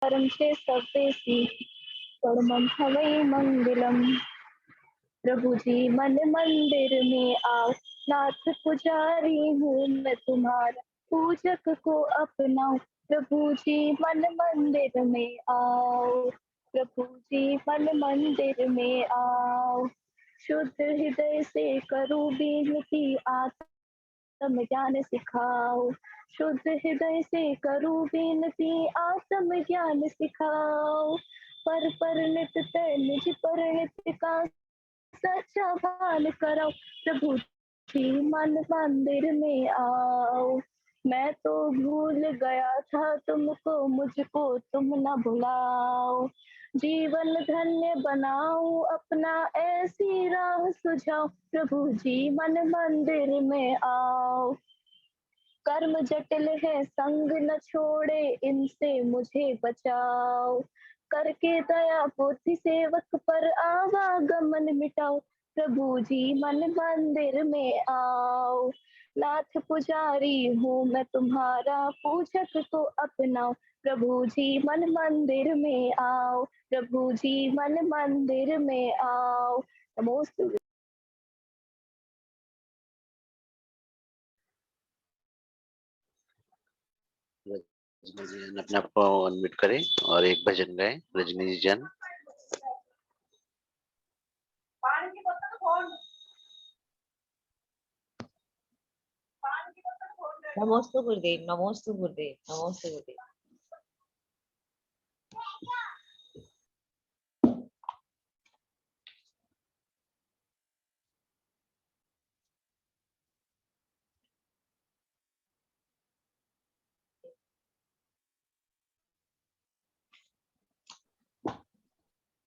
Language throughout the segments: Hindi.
परम से सवेसी परमम हवै मंगलम। प्रभु जी मन मंदिर में आओ, नाथ पुजारी हूँ मैं तुम्हारा, पूजक को अपनाओ। प्रभु जी मन मंदिर में आओ, प्रभु जी मन मंदिर में आओ। शुद्ध हृदय से करो विनती, आत्म ज्ञान सिखाओ। शुद्ध हृदय से करो विनती, आत्म ज्ञान सिखाओ। पर नित तय निज पर नित का सच्चा भान कराओ। प्रभु जी मन मंदिर में आओ। मैं तो भूल गया था तुमको, मुझको तुम न भुलाओ। जीवन धन्य बनाओ अपना, ऐसी राह सुझाओ। प्रभु जी मन मंदिर में आओ। कर्म जटिल है संग न छोड़े, इनसे मुझे बचाओ। करके दया पोथी सेवक पर आवागमन मिटाओ। प्रभु जी मन मंदिर में आओ। नाथ पुजारी हूँ मैं तुम्हारा, पूजक को अपनाओ। प्रभु जी मन मंदिर में आओ, प्रभु जी मन मंदिर में आओ। नमोस्तुते। रजनी जी जन अपने आप को अनम्यूट करें और एक भजन गाएं। रजनी जी जन। नमोस्तु गुरुदेव, नमोस्तु गुरुदेव, नमोस्तु गुरुदेव।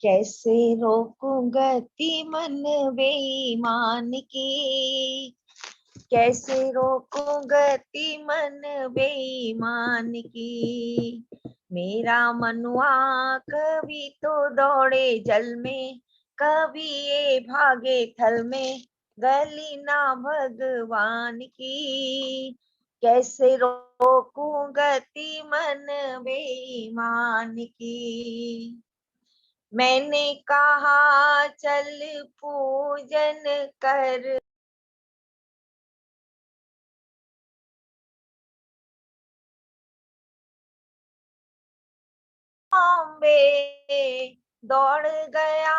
कैसे रोकूं गति मन बेईमान की, कैसे रोकूं गति मन बेईमान की। मेरा मनुआ कभी तो दौड़े जल में, कभी ये भागे थल में, गली ना भगवान की। कैसे रोकूं गति मन बेईमान की। मैंने कहा चल पूजन कर, बॉम्बे दौड़ गया।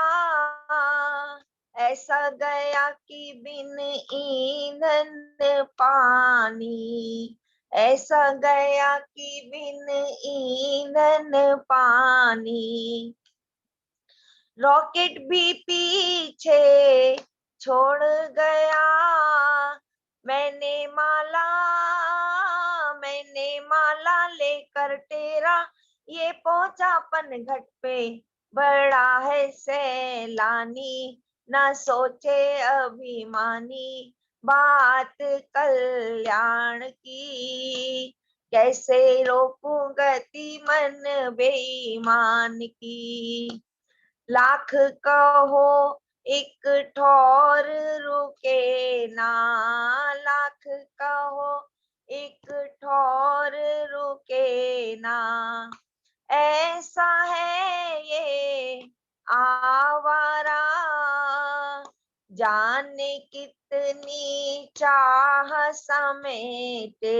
ऐसा गया कि बिन ईंधन पानी, ऐसा गया कि बिन ईंधन पानी। रॉकेट भी पीछे छोड़ गया। मैंने माला लेकर टेरा, ये पहुंचा पनघट पे, बड़ा है सैलानी, न सोचे अभिमानी, बात कल्याण की। कैसे रोकूं गति मन बेईमान की। लाख कहो एक ठौर रुके ना, लाख कहो एक ठौर रुके ना। ऐसा है ये आवारा, जाने कितनी चाह समेटे,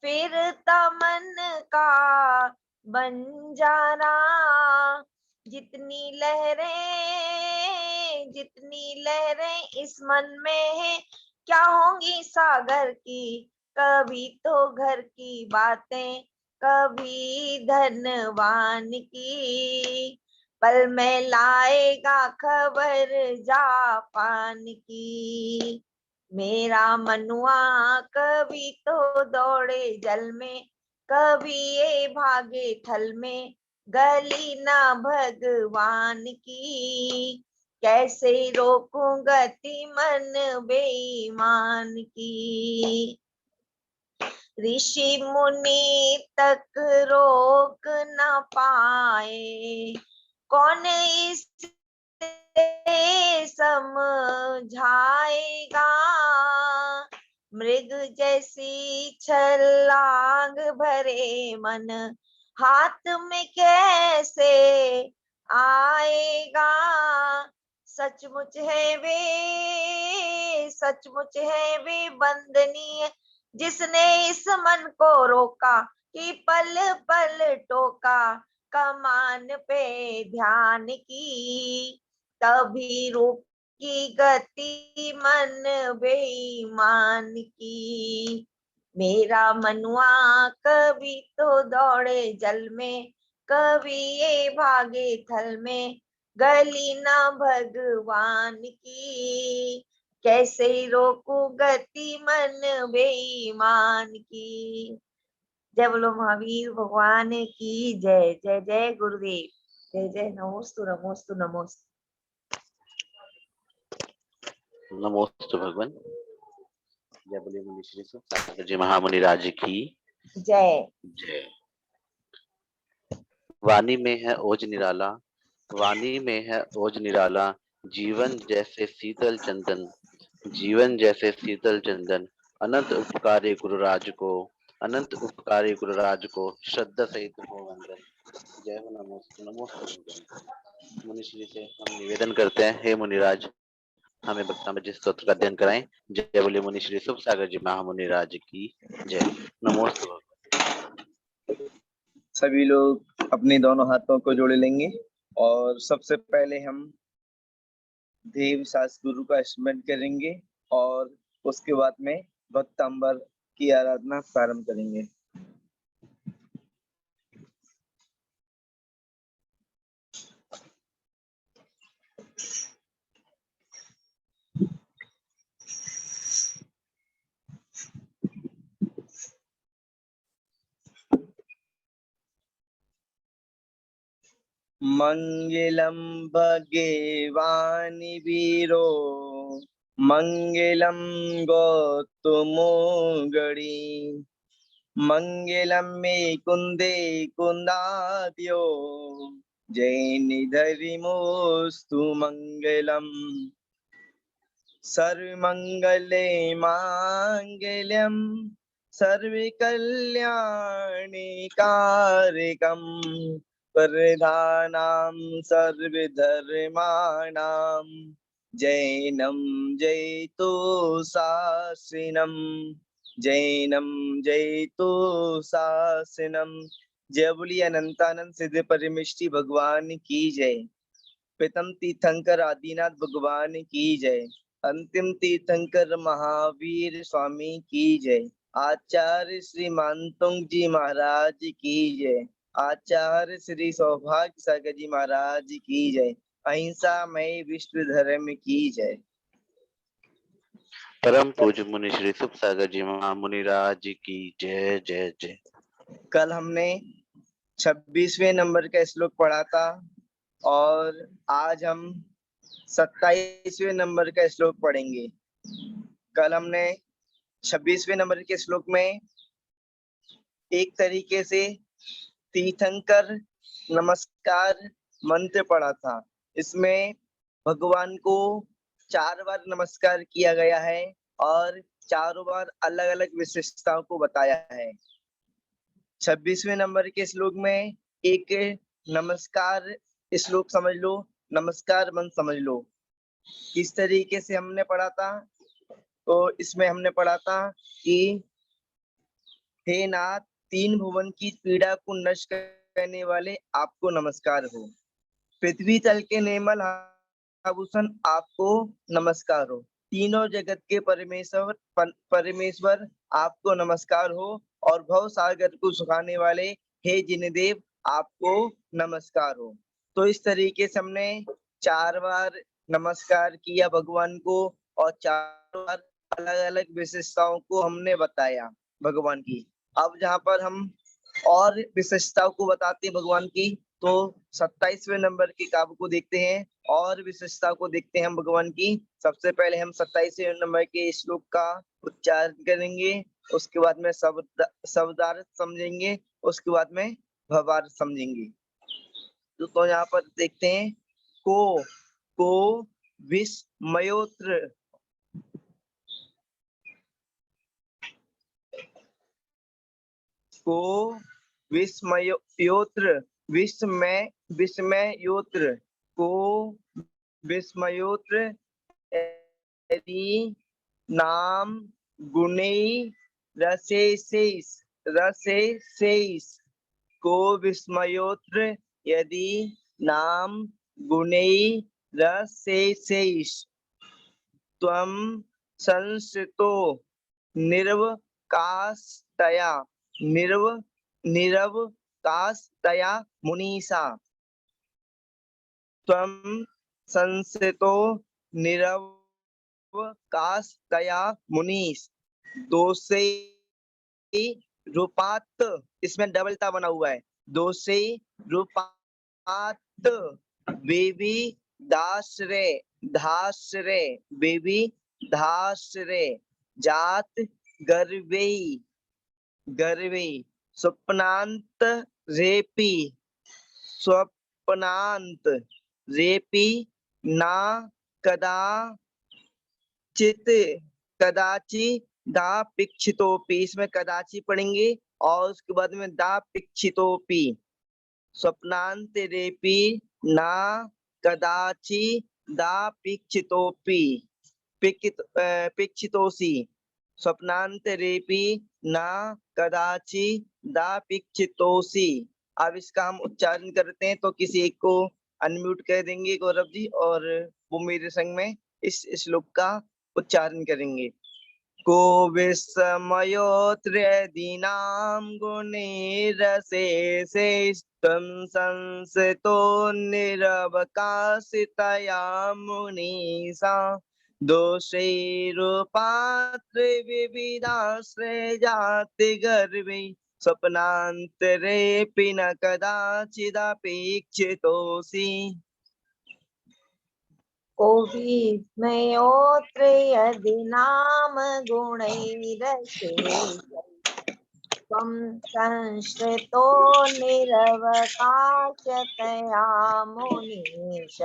फिर तमन का बंजारा। जितनी लहरें इस मन में है, क्या होंगी सागर की। कभी तो घर की बातें, कभी धनवान की, पल में लाएगा खबर जापान की। मेरा मनुआ कभी तो दौड़े जल में, कभी ये भागे थल में, गली ना भगवान की। कैसे रोकूं गति मन बेईमान की। ऋषि मुनि तक रोक न पाए, कौन इसे समझाएगा। मृग जैसी छलांग भरे मन, हाथ में कैसे आएगा, सचमुच है वे बंदनीय, जिसने इस मन को रोका कि पल पल टोका, कमान पे ध्यान की, तभी रूप की गति मन बेईमान की। मेरा मनुआ कभी तो दौड़े जल में, कभी ये भागे थल में, गली ना भगवान की, कैसे रोकू गति मन बेईमान की। जय बोलो महावीर भगवान की जय। जय जय गुरुदेव। जय जय। नमोस्तु नमोस्तु नमोस्तु। नमोस्तु भगवान। जय बोले मुनि श्री सागर जी महामुनि राज की जय। जय। वाणी में है ओज निराला, वाणी में है ओज निराला, जीवन जैसे शीतल चंदन, जीवन जैसे शीतल चंदन, अनंत उपकारी गुरुराज को, अनंत उपकारी गुरुराज को श्रद्धा सहित हो वंदन। जय हो। नमोस्तु नमोस्तु। मुनि श्री से हम निवेदन करते हैं, हे मुनिराज हमें भक्तामृत स्तोत्र का अध्ययन कराएं। जय बोले मुनि श्री शुभ सागर जी महामुनि राज की जय। नमोस्तु। सभी लोग अपने दोनों हाथों को जोड़े लेंगे और सबसे पहले हम देव शास गुरु का स्मरण करेंगे और उसके बाद में भक्तांबर की आराधना प्रारंभ करेंगे। मंगलम भगवान वीरो, मंगलम गौतमोगणी, मंगलम मे कुंदे कुंदाद्यो, जय निधरिमोस्तु मंगलम। सर्वमंगले मांगल्यम, सर्वकल्याणिकारकम, प्रधानां सर्वधर्माणां, जैनं जयतु शासनम, जैनं जयतु शासनम। जय बोली अनंतानंद सिद्ध परमेष्टि भगवान की जय। प्रथम तीर्थंकर आदिनाथ भगवान की जय। अंतिम तीर्थंकर महावीर स्वामी की जय। आचार्य श्री मानतुंग जी महाराज की जय। आचार्य श्री सौभाग्य सागर जी महाराज की जय। अहिंसा मय विश्व धर्म की जय। परम पूज्य मुनि श्री शुभ सागर जी महामुनि राज की जय जय जय। कल हमने 26वें नंबर का श्लोक पढ़ा था और आज हम 27वें नंबर का श्लोक पढ़ेंगे। कल हमने 26वें नंबर के श्लोक में एक तरीके से तीर्थंकर नमस्कार मंत्र पढ़ा था। इसमें भगवान को 4 बार नमस्कार किया गया है और 4 बार अलग अलग विशेषताओं को बताया है। 26वें नंबर के श्लोक में एक नमस्कार श्लोक समझ लो, नमस्कार मंत्र समझ लो। किस तरीके से हमने पढ़ा था? तो इसमें हमने पढ़ा था कि हे नाथ, 3 भुवन की पीड़ा को नष्ट करने वाले आपको नमस्कार हो। पृथ्वी तल के निर्मल आभूषण आपको नमस्कार हो। तीनों जगत के परमेश्वर आपको नमस्कार हो और भव सागर को सुखाने वाले हे जिनदेव आपको नमस्कार हो। तो इस तरीके से हमने 4 बार नमस्कार किया भगवान को और 4 बार अलग अलग विशेषताओं को हमने बताया भगवान की। अब जहाँ पर हम और विशेषताओं को बताते हैं भगवान की, तो 27वें नंबर के काव्य को देखते हैं और विशेषता को देखते हैं हम भगवान की। सबसे पहले हम 27वें नंबर के श्लोक का उच्चारण करेंगे, उसके बाद में शब्दार्थ समझेंगे, उसके बाद में भावार्थ समझेंगे। तो यहाँ पर देखते हैं को विस्मयोत्र, को विस्मयोत्र विस्मयोत्र को विस्मयोत्र यदि नाम गुणै रसेसेस को विस्मयोत्र यदि नाम गुणै रसेसेस त्वं संस्थितो निरवकाशतया मुनीसा त्वं संस्थितो निरवकाशतया मुनीस दोषे रूपात, इसमें डबलता बना हुआ है, दोषे रूपात बेबी धाश्रे बेबी धाश्रे जात गर्वे स्वप्नांत रेपी ना कदाचित दा पिक्षितोपि, इसमें कदाचि पढ़ेंगे और उसके बाद में दा पिक्षितोपि स्वप्नांत रेपी ना कदाचि दा पिक्षितोसी स्वप्नांत रेपी ना कदाचि दा पिक्षितोसी। अब इसका हम उच्चारण करते हैं, तो किसी एक को अनम्यूट कर देंगे गौरव जी, और वो मेरे संग में इस श्लोक का उच्चारण करेंगे। को विस्मयोत्रयदीनां गुणैरशेषैस्त्वं संस्थितो निरवकाशतया मुनीसा दोषैरुपात्रिविविधाश्रयजातिगर्वे स्वप्नान्तरेऽपि न कदाचिदपेक्षितोऽसि। को विस्मयोत्र यदि नाम गुणैरशेषैस्त्वं संश्रितो निरवकाशतया मुनीश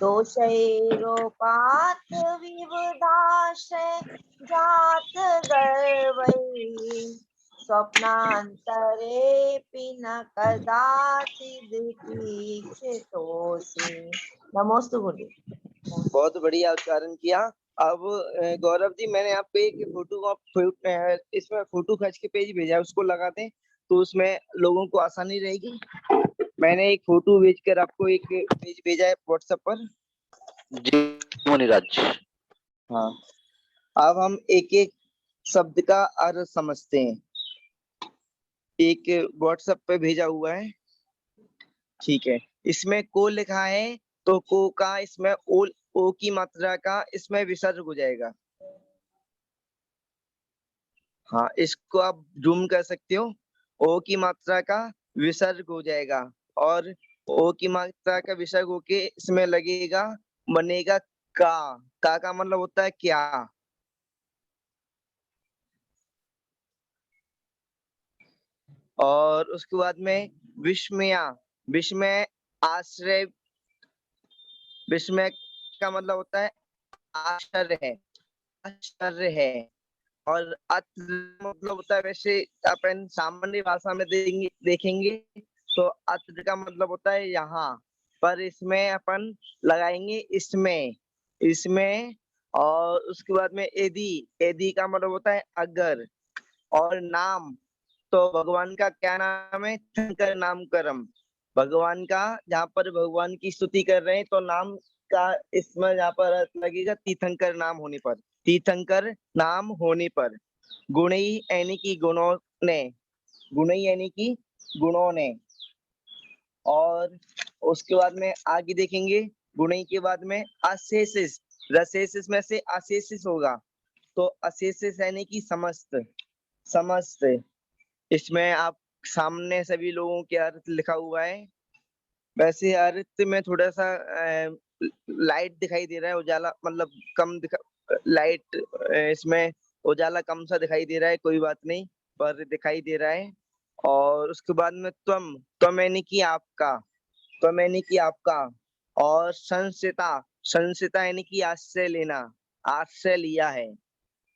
दोषैरोपात् विबुधाश्रय जात गर्वैः स्वप्नान्तरेऽपि न कदाचिदपेक्षितोऽसि। नमोस्तु गुरुदेव। बहुत बढ़िया उच्चारण किया। अब गौरव जी, मैंने आपको एक इसमें फोटो खींच के पेज भेजा है, उसको लगा दें तो उसमें लोगों को आसानी रहेगी। मैंने एक फोटो भेजकर आपको एक पेज भेजा है व्हाट्सएप पर। जी मुनिराज। हाँ, अब हम एक एक शब्द का अर्थ समझते हैं। एक व्हाट्सएप पे भेजा हुआ है, ठीक है। इसमें को लिखा है, तो को का इसमें ओ की मात्रा का इसमें विसर्ग हो जाएगा। हाँ, इसको आप जूम कर सकते हो। ओ की मात्रा का विसर्ग हो जाएगा, और ओ की मात्रा का विसर्ग होके इसमें लगेगा, बनेगा का मतलब होता है क्या। और उसके बाद में विस्मय आश्रय, विस्मय का मतलब होता है आश्चर्य है। और अत्र मतलब होता है, वैसे अपन सामान्य भाषा में देखेंगे तो अत्र का मतलब होता है यहाँ, पर इसमें अपन लगाएंगे इसमें। और उसके बाद में यदि का मतलब होता है अगर। और नाम, तो भगवान का क्या नाम है, तीर्थंकर नामकरम। भगवान का, जहाँ पर भगवान की स्तुति कर रहे हैं, तो नाम का इसमें यहाँ पर अर्थ लगेगा तीर्थंकर नाम होने पर, तीर्थंकर नाम होने पर। गुणई यानी कि गुणों ने। और उसके बाद में आगे देखेंगे, गुणई के बाद में अशेषिस, रशेषिस में से अशेषिस होगा, तो अशेषिस यानी कि समस्त। इसमें आप सामने सभी लोगों के अर्थ लिखा हुआ है। वैसे अर्थ में थोड़ा सा लाइट दिखाई दे रहा है, उजाला मतलब कम लाइट, इसमें उजाला कम सा दिखाई दे रहा है, कोई बात नहीं, पर दिखाई दे रहा है। और उसके बाद में त्वम यानी कि आपका। और संसिता यानी कि आश्रय लिया है।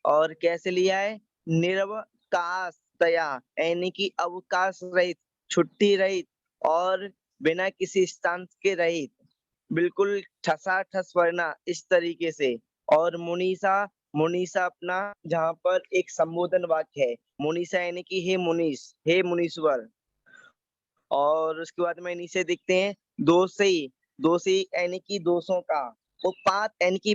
और कैसे लिया है, निरवकाश तया यानी कि अवकाश रहित, छुट्टी रहित और बिना किसी स्थान के रहित, बिल्कुल ठसाठस वरना इस तरीके से। और मुनीसा, मुनीसा अपना जहाँ पर एक संबोधन वाक्य है, मुनीसा यानी कि हे मुनीस, हे मुनीश्वर। और उसके बाद में नीचे देखते हैं दोषी, दोषी यानी कि दोषों का, उपात यानी कि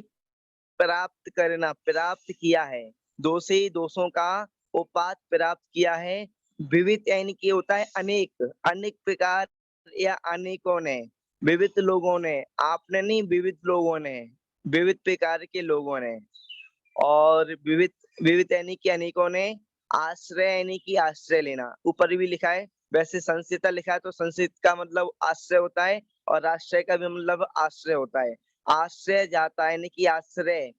प्राप्त करना, प्राप्त किया है, दोषी दोषों का उपात प्राप्त किया है। विविध यानी कि होता है अनेक, अनेक प्रकार या अनेकों ने, विविध लोगों ने, आपने नहीं विविध लोगों ने, विविध प्रकार के लोगों ने। और विविध, विविध यानी कि अनेकों ने, आश्रय यानी कि आश्रय लेना, ऊपर भी लिखा है। वैसे संस्कृत लिखा है तो संस्कृत का मतलब आश्रय होता है और आश्रय का भी मतलब आश्रय होता है। आश्रय जाता है यानी कि आश्रय,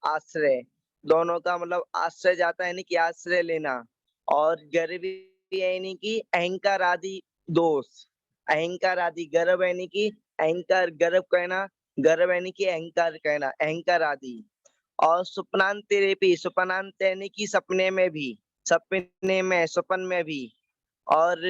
आश्रय दोनों का मतलब आश्रय जाता है यानी कि आश्रय लेना। और गर्व यानी कि अहंकार आदि दोष, अहंकार आदि, गर्व यानी कि अहंकार, गर्व कहना, गर्व यानी कि अहंकार कहना, अहंकार आदि। और स्वप्नांत रेपी, स्वप्नांत यानी कि सपने में भी, सपने में, स्वप्न में भी। और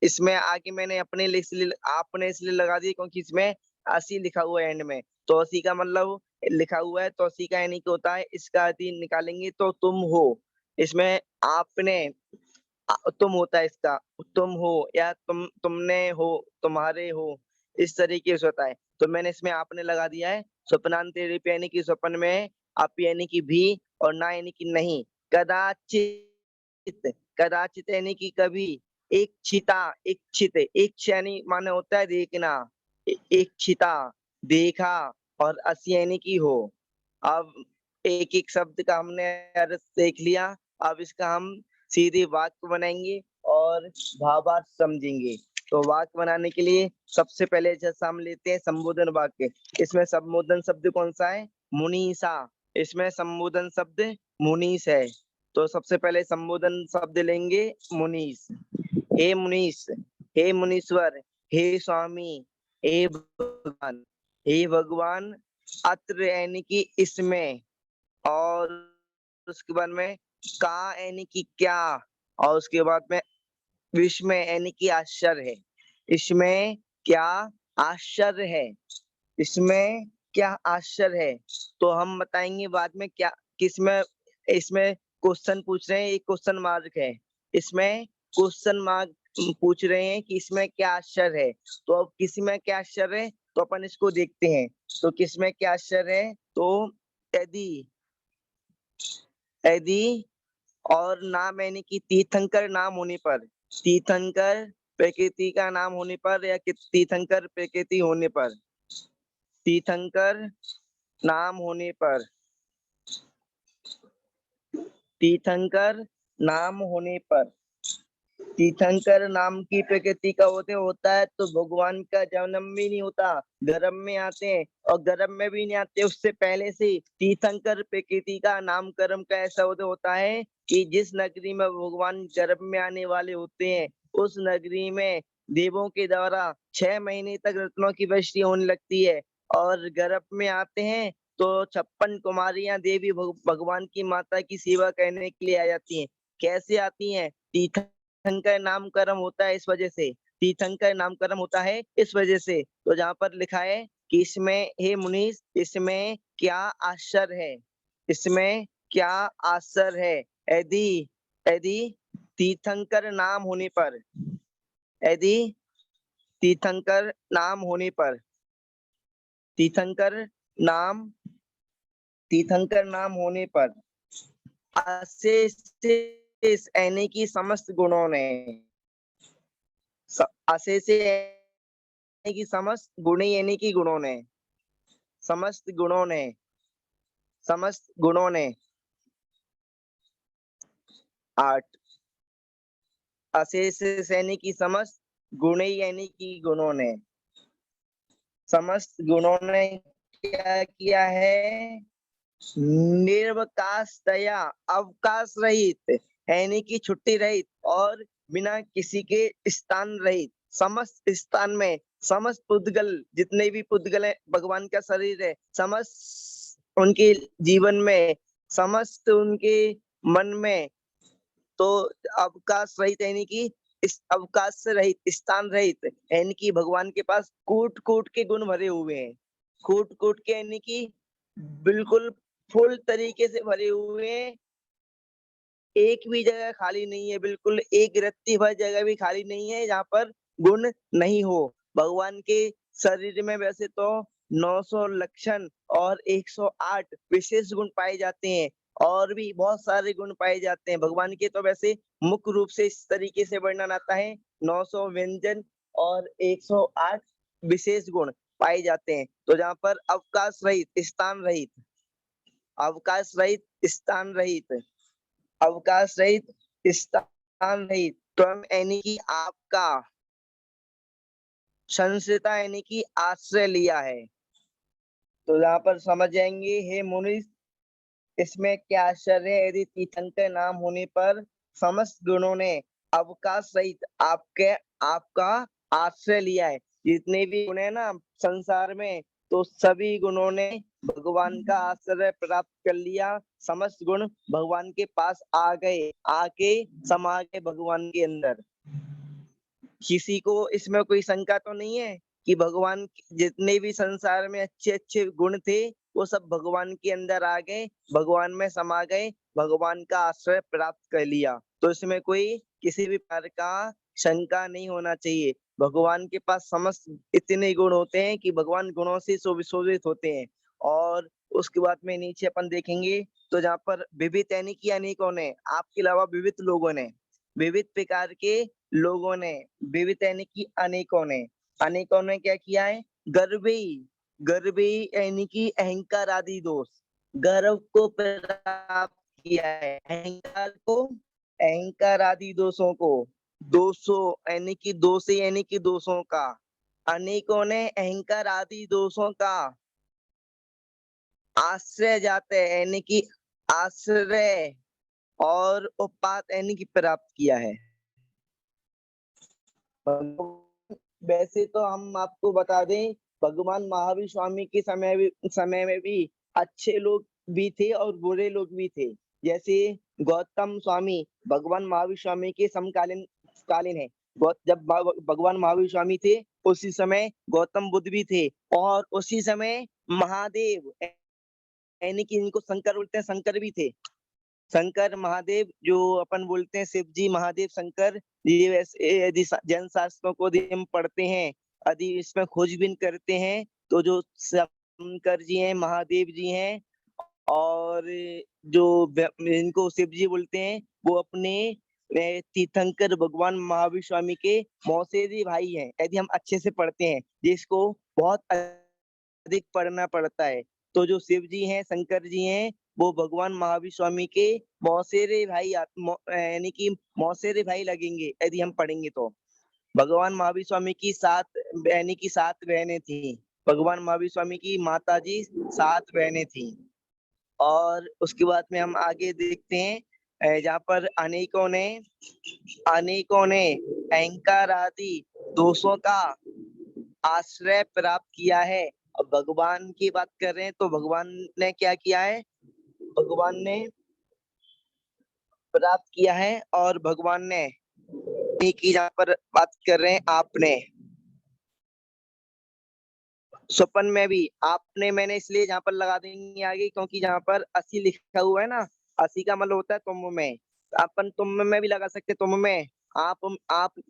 इसमें आगे मैंने अपने लिए, आपने इसलिए लगा दिया क्योंकि इसमें 80 लिखा हुआ है एंड में, तो 80 का मतलब लिखा हुआ है, तो 80 का यानी कि होता है, इसका अर्थ निकालेंगे तो तुम हो। इसमें आपने, तुम होता है इसका, तुम हो या तुमने हो, तुम्हारे हो, इस तरीके से होता है। तो मैंने इसमें आपने लगा दिया है। स्वप्नांत यानी कि स्वप्न में, अप यानी कि भी, और ना यानी कि नहीं। कदाचित, कदाचित यानी कि कभी। इच्छिता, इच्छित, इच्छ यानी माने होता है देखना, इच्छिता देखा। और असी यानी कि हो। अब एक एक शब्द का हमने अर्थ देख लिया, अब इसका हम सीधे वाक्य बनाएंगे और भावार्थ समझेंगे। तो वाक्य बनाने के लिए सबसे पहले जैसा हम लेते हैं संबोधन वाक्य। इसमें संबोधन शब्द कौन सा है? मुनीसा। इसमें संबोधन शब्द मुनीस है। तो सबसे पहले संबोधन शब्द लेंगे मुनीस। हे मुनीस, हे मुनीश्वर, हे स्वामी, हे भगवान, हे भगवान। अत्र यानी कि इसमें, और उसके बाद में का यानी कि क्या, और उसके बाद में विस्मय यानी कि आश्चर्य है। इसमें क्या आश्चर्य है, इसमें क्या आश्चर्य है। तो हम बताएंगे बाद में क्या, किसमें। इसमें क्वेश्चन पूछ रहे हैं, एक क्वेश्चन मार्क है, इसमें क्वेश्चन मार्क पूछ रहे हैं कि इसमें क्या आश्चर्य है। तो अब किसमें क्या आश्चर्य है, तो अपन इसको देखते हैं। तो किसमें क्या आश्चर्य है, तो यदि, यदि और नाम यानी कि तीर्थंकर नाम होने पर, तीर्थंकर प्रकृति का नाम होने पर, या तीर्थंकर प्रकृति होने पर, तीर्थंकर नाम होने पर, तीर्थंकर नाम होने पर। तीर्थंकर नाम की प्रकृति का होता है तो भगवान का जन्म भी नहीं होता, गर्भ में आते हैं, और गर्भ में भी नहीं आते, उससे पहले से तीर्थंकर प्रकृति का नामकरण का ऐसा होता है कि जिस नगरी में भगवान गर्भ में आने वाले होते हैं, उस नगरी में देवों के द्वारा 6 महीने तक रत्नों की वृष्टि होने लगती है। और गर्भ में आते हैं तो 56 कुमारियां देवी भगवान की माता की सेवा करने के लिए आ जाती हैं। कैसे आती हैं? तीर्थंकर नामकरण होता है इस वजह से, तीर्थंकर नामकरण होता है इस वजह से। तो जहाँ पर लिखा है कि इसमें, हे मुनीष, इसमें क्या आश्चर्य है, इसमें क्या आश्चर्य है। यदि, यदि तीर्थंकर नाम होने पर, यदि तीर्थंकर नाम होने पर, तीर्थंकर नाम, तीर्थंकर नाम होने पर, अशेष यानी कि समस्त गुणों ने, अशेष यानी कि समस्त, गुणी यानी कि गुणों ने, समस्त गुणों ने, समस्त गुणों ने। 8 अशेष यानी कि समस्त, गुणी यानी कि गुणों ने, समस्त गुणों ने क्या किया है? निर्वकाश दया, अवकाश रहित यानी कि छुट्टी रहित और बिना किसी के स्थान रहित, समस्त स्थान में, समस्त पुद्गल, जितने भी पुद्गल है, भगवान का शरीर है, समस्त उनके जीवन में, समस्त उनके मन में। तो अवकाश रहित यानी कि इस अवकाश से रहित, स्थान रहित यानी कि भगवान के पास कूट कूट के गुण भरे हुए हैं। कूट कूट के यानी कि बिल्कुल फुल तरीके से भरे हुए हैं। एक भी जगह खाली नहीं है, बिल्कुल एक रत्ती भर जगह भी खाली नहीं है जहाँ पर गुण नहीं हो। भगवान के शरीर में वैसे तो 900 लक्षण और 108 विशेष गुण पाए जाते हैं और भी बहुत सारे गुण पाए जाते हैं। भगवान के तो वैसे मुख्य रूप से इस तरीके से वर्णन आता है, 900 व्यंजन और 108 विशेष गुण पाए जाते हैं। तो जहाँ पर अवकाश रहित, स्थान रहित, अवकाश रहित, स्थान रहित, अवकाश रहित, स्थान रहित, त्वम यानी कि आपका, संस्थिता यानी कि आश्रय लिया है। तो यहाँ पर समझ जाएंगे, हे मुनि इसमें क्या आश्चर्य है यदि तीर्थंकर नाम होने पर समस्त गुणों ने अवकाश सहित आपका आश्रय लिया है। जितने भी गुण है ना संसार में, तो सभी गुणों ने भगवान का आश्रय प्राप्त कर लिया। समस्त गुण भगवान के पास आ गए, आके समा गए भगवान के अंदर। किसी को इसमें कोई शंका तो नहीं है कि भगवान जितने भी संसार में अच्छे अच्छे गुण थे वो सब भगवान के अंदर आ गए, भगवान में समा गए, भगवान का आश्रय प्राप्त कर लिया। तो इसमें कोई किसी भी प्रकार का शंका नहीं होना चाहिए। भगवान के पास समस्त इतने गुण होते हैं कि भगवान गुणों से सुशोभित होते हैं। और उसके बाद में नीचे अपन देखेंगे तो जहाँ पर विविध यानी कि अनेकों ने, आपके अलावा विविध लोगों ने, विविध प्रकार के लोगों ने, विविध यानी कि अनेकों ने क्या किया है, गर्वी यानी कि अहंकार आदि दोष, गर्व को प्राप्त किया है, अहंकार आदि दोषों को, यानी कि दोषों का, अनेकों ने अहंकार आदि दोषों का आश्रय जाते यानी कि आश्रय और उपात यानी कि प्राप्त किया है। वैसे तो हम आपको बता दें, भगवान महावीर स्वामी के समय में भी अच्छे लोग भी थे और बुरे लोग भी थे। जैसे गौतम स्वामी भगवान महावीर स्वामी के कालीन है। जब भगवान महावीर स्वामी थे उसी समय गौतम बुद्ध भी थे और उसी समय महादेव यानी कि इनको शंकर बोलते हैं, शंकर भी थे। शंकर महादेव जो अपन बोलते हैं, शिव जी महादेव शंकर, ये वैसे यदि जैन शास्त्रों को यदि हम पढ़ते हैं, यदि इसमें खोजबीन करते हैं, तो जो शंकर जी हैं, महादेव जी हैं और जो इनको शिव जी बोलते हैं, वो अपने तीर्थंकर भगवान महावीर स्वामी के मौसेरी भाई हैं। यदि हम अच्छे से पढ़ते हैं, जिसको बहुत अधिक पढ़ना पड़ता है, तो जो शिव जी हैं, शंकर जी हैं, वो भगवान महावीर स्वामी के मौसेरे भाई यानी कि मौसेरे भाई लगेंगे यदि हम पढ़ेंगे तो। भगवान महावीर स्वामी की 7 बहनें थी। भगवान महावीर स्वामी की माता जी 7 बहनें थी। और उसके बाद में हम आगे देखते हैं, जहाँ पर अनेकों ने अहंकार आदि दोषों का आश्रय प्राप्त किया है। अब भगवान की बात कर रहे हैं तो भगवान ने क्या किया है, भगवान ने प्राप्त किया है। और भगवान ने की जहाँ पर बात कर रहे हैं, आपने स्वप्न में भी, आपने मैंने इसलिए जहाँ पर लगा देंगे आगे क्योंकि जहाँ पर 80 लिखा हुआ है ना, 80 का मतलब होता है तुम में, अपन तुम में भी लगा सकते, तुम में, आप,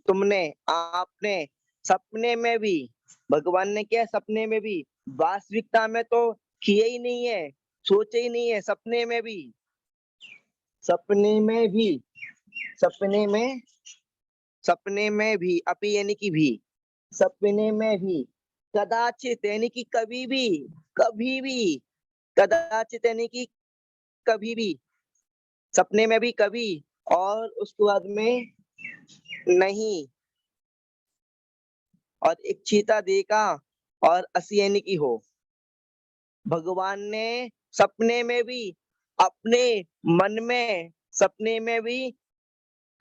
तुमने, आपने, सपने में भी। भगवान ने क्या सपने में भी, वास्तविकता में तो किए ही नहीं है, सोचे ही नहीं है, सपने में भी, अपी यानी कि भी, सपने में भी, कदाचित यानी कि कभी भी, कदाचित यानी कि कभी भी, सपने में भी कभी, और उसके बाद में नहीं, और इच्छिता देखा, और 80 यानी कि हो। भगवान ने सपने में भी, अपने मन में, सपने में भी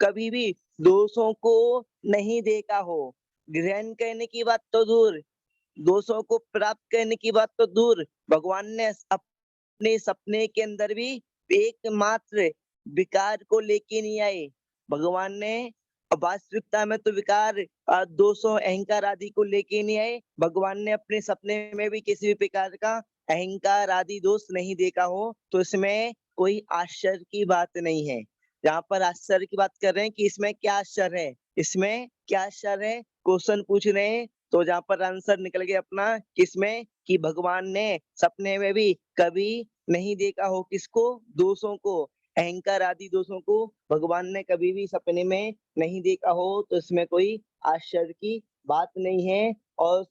कभी भी दोषों को नहीं देखा हो। ग्रहण करने की बात तो दूर, दोषों को प्राप्त करने की बात तो दूर, भगवान ने अपने सपने के अंदर भी एकमात्र विकार को लेके नहीं आए, भगवान ने वास्तविकता में तो विकार दोषों अहंकार आदि को लेके नहीं आए। भगवान ने अपने सपने में भी किसी भी प्रकार का अहंकार आदि दोष नहीं देखा हो, तो इसमें कोई आश्चर्य की बात नहीं है। यहाँ पर आश्चर्य की बात कर रहे हैं कि इसमें क्या आश्चर्य है, इसमें क्या आश्चर्य है, क्वेश्चन पूछ रहे हैं। तो जहाँ पर आंसर निकल गया अपना किसमें, कि भगवान ने सपने में भी कभी नहीं देखा हो, किसको, दोषों को, अहंकार आदि दोषों को भगवान ने कभी भी सपने में नहीं देखा हो, तो इसमें कोई आश्चर्य की बात नहीं है। और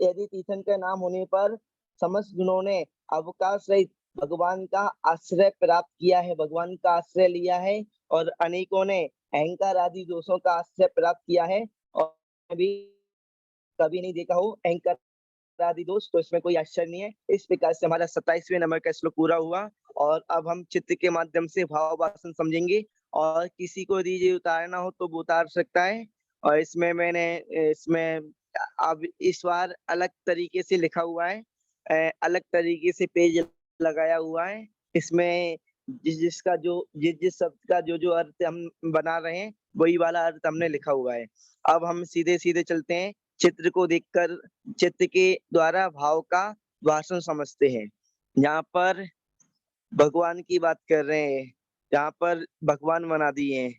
यदि तीर्थन का नाम होने पर समस्त गुणों ने अवकाश रहित भगवान का आश्रय प्राप्त किया है, भगवान का आश्रय लिया है, और अनेकों ने अहंकार आदि दोषों का आश्रय प्राप्त किया है और कभी कभी नहीं देखा हो अहंकार आदि दोष, तो इसमें कोई आश्चर्य नहीं है। इस प्रकार से हमारा 27वें नंबर का श्लोक पूरा हुआ। और अब हम चित्र के माध्यम से भाव वासन समझेंगे, और किसी को यदि ये उतारना हो तो वो उतार सकता है। और इसमें मैंने इसमें अब इस बार अलग तरीके से लिखा हुआ है, अलग तरीके से पेज लगाया हुआ है। इसमें जिसका जो जिस शब्द का जो अर्थ हम बना रहे हैं वही वाला अर्थ हमने लिखा हुआ है। अब हम सीधे सीधे चलते हैं, चित्र को देखकर चित्र के द्वारा भाव का भाषण समझते हैं। यहाँ पर भगवान की बात कर रहे हैं, यहाँ पर भगवान बना दिए हैं,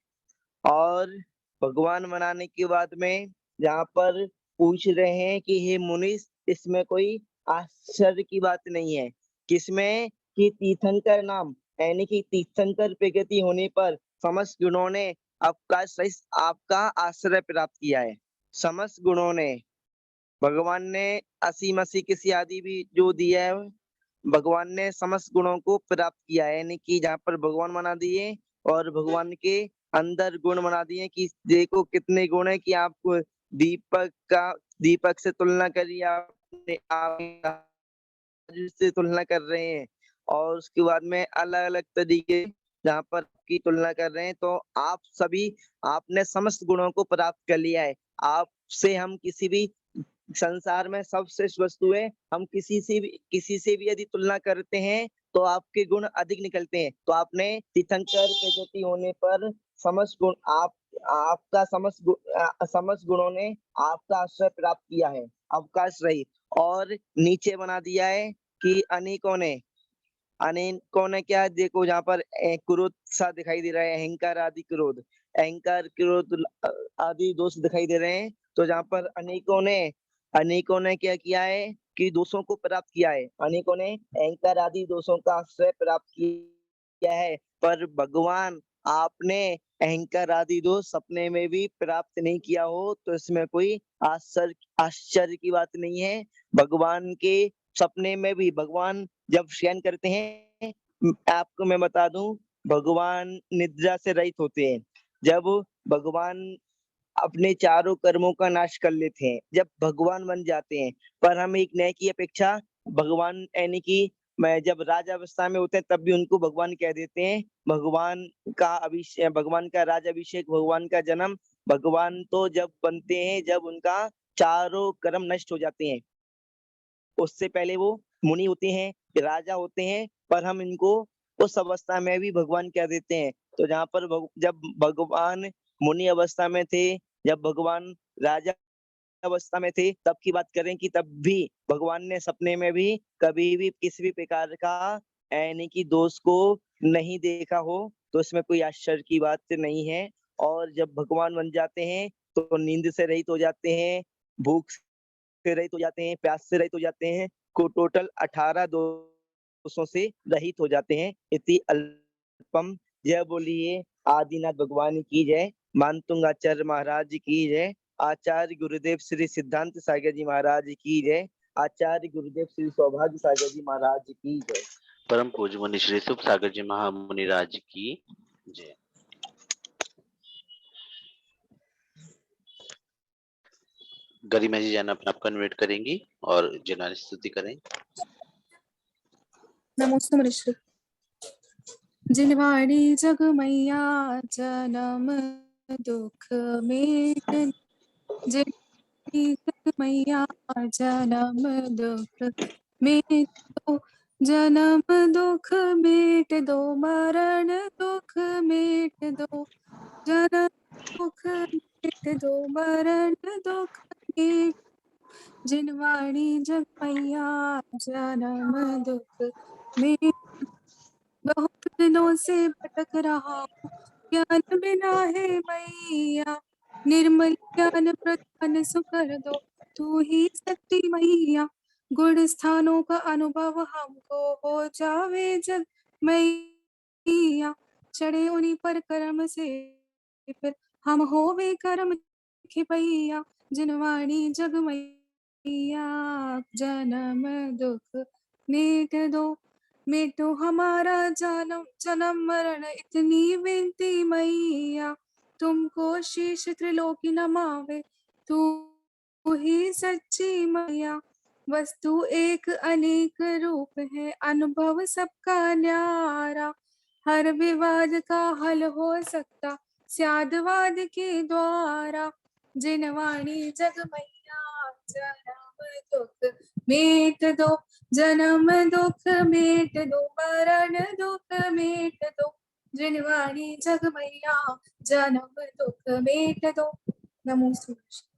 और भगवान बनाने के बाद में यहाँ पर पूछ रहे हैं कि हे मुनीष, इसमें कोई आश्चर्य की बात नहीं है। किसमें, कि तीर्थंकर नाम यानी कि तीर्थंकर प्रगति होने पर समस्त गुणों ने आपका आश्रय प्राप्त किया है। समस्त गुणों ने, भगवान ने असीम असी किसी आदि भी जो दिया है, भगवान ने समस्त गुणों को प्राप्त किया है। यानी कि जहाँ पर भगवान बना दिए और भगवान के अंदर गुण बना दिए कि देखो कितने गुण है, कि आप दीपक से तुलना करिए, आप से तुलना कर रहे हैं, और उसके बाद में अलग अलग तरीके जहाँ पर की तुलना कर रहे हैं, तो आप सभी आपने समस्त गुणों को प्राप्त कर लिया है। आपसे हम किसी भी संसार में सबश्रेष्ठ वस्तु है, हम किसी से भी यदि तुलना करते हैं तो आपके गुण अधिक निकलते हैं। तो आपने तीर्थंकर प्रगति होने पर समस्त गुण आपका समस्त गुणों ने आपका आश्रय प्राप्त किया है, अवकाश रहित। और नीचे बना दिया है कि अनेकों ने क्या, देखो जहाँ पर क्रोध सा दिखाई दे रहा है, अहंकार आदि क्रोध, अहंकार क्रोध आदि दोष दिखाई दे रहे हैं। तो जहाँ पर अनेकों ने क्या किया है कि दोषों को प्राप्त किया है, अनेकों ने अहंकार आदि दोषों का आश्रय प्राप्त किया है, पर भगवान आपने अहंकार आदि दोष सपने में भी प्राप्त नहीं किया हो, तो इसमें कोई आश्चर्य की बात नहीं है। भगवान के सपने में भी भगवान जब शयन करते हैं, आपको मैं बता दूं, भगवान निद्रा से रहित होते हैं। जब भगवान अपने चारों कर्मों का नाश कर लेते हैं, जब भगवान बन जाते हैं, पर हम एक नए की अपेक्षा भगवान यानी कि मैं जब राज अवस्था में होते हैं तब भी उनको भगवान कह देते हैं। भगवान का राज अभिषेक, भगवान का जन्म, भगवान तो जब बनते हैं जब उनका चारों कर्म नष्ट हो जाते हैं। उससे पहले वो मुनि होते हैं, राजा होते हैं, पर हम इनको उस अवस्था में भी भगवान कह देते हैं। तो जहाँ पर जब भगवान मुनि अवस्था में थे, जब भगवान राजा अवस्था में थे, तब की बात करें कि तब भी भगवान ने सपने में भी कभी भी किसी भी प्रकार का यानी कि दोष को नहीं देखा हो, तो इसमें कोई आश्चर्य की बात नहीं है। और जब भगवान बन जाते हैं तो नींद से रहित हो जाते हैं, भूख से रहित हो जाते हैं, प्यास से रहित हो जाते हैं, को टोटल 18 दोषों से रहित हो जाते हैं। इति अल्पम। जय बोलिए आदिनाथ भगवान की जय, मानतुंग आचार्य महाराज की जय, आचार्य गुरुदेव श्री सिद्धांत सागर जी महाराज की जय, आचार्य गुरुदेव श्री सौभाग्य सागर जी महाराज की जय। परम पूज्य मुनि श्री शुभ सागर जी महामुनि राज की जय। गरिमा जी जाना अपना कन्वर्ट करेंगी और जनानी स्तुति करें। नमोस्तु मुनिश्री। जिनवाणी जग मैया जन्म दुख में, जिनवाणी जग मैया जन्म दुख में, तो जन्म दुख मिट दो, मरण दुख मिट दो, जन्म दुख मिट दो, मरण दुख मिट, जिनवाणी जग मैया जन्म दुख मिट। बहुत दिनों से भटक रहा हूँ, ज्ञान बिना है मैया, निर्मल ज्ञान प्रदान सुकर दो, तू ही सच्ची मैया। गुण स्थानों का अनुभव हमको हो जावे जग मैया, चढ़े उन्हीं पर कर्म से फिर हम होवे कर्म के भैया, जिनवाणी जग मैया जन्म दुख मिट दो, मिटो हमारा जन्म जन्म मरण इतनी विनती मैया, तुमको शीश त्रिलोकी नमावे, तू ही सच्ची मैया। वस्तु एक अनेक रूप है, अनुभव सबका न्यारा, हर विवाद का हल हो सकता स्यादवाद के द्वारा, जिनवाणी जग मैया जन्म दुख मिट दो, जन्म दुख मिट दो, मरण दुख मिट दो, जिनवाणी जग मैया जन्म दुख मिट दो। नमो श्री कृष्ण।